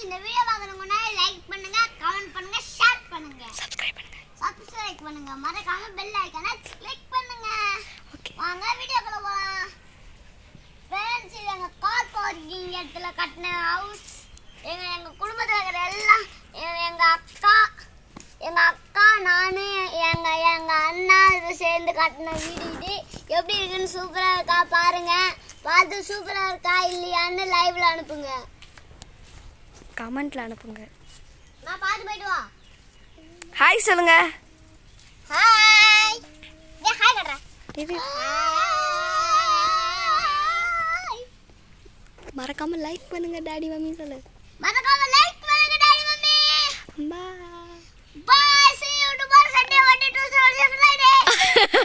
இந்த வீடியோ பார்க்கணும்னா லைக் பண்ணுங்க, கமெண்ட் பண்ணுங்க, ஷேர் பண்ணுங்க, சப்ஸ்கிரைப் பண்ணுங்க, மறக்காம பெல் ஐகானை கிளிக் பண்ணுங்க. ஓகே, வாங்க வீடியோக்குள்ள போலாம். ஃப்ரெண்ட்ஸ், இது எங்க கார் பார்க்கிங் இடத்துல கட்டின ஹவுஸ். எங்க குடும்பத்துல இருக்கிற எல்லாம் எங்க அக்கா நானு எங்க அண்ணா இது சேர்ந்து கட்டின வீடு. இது எப்படி இருக்குன்னு சூப்பரா இருக்கா பாருங்க. பார்த்து சூப்பரா இருக்கா இல்லையான்னு லைவ்ல அனுப்புங்க, கமெண்ட்ல அனுப்புங்க. நான் பார்த்து போயிட்டு வா. ஹாய் சொல்லுங்க. ஹாய், ஏ ஹாய் கட்றா. இது மறக்காம லைக் பண்ணுங்க டாடி மம்மி சொல்லு. மறக்காம லைக்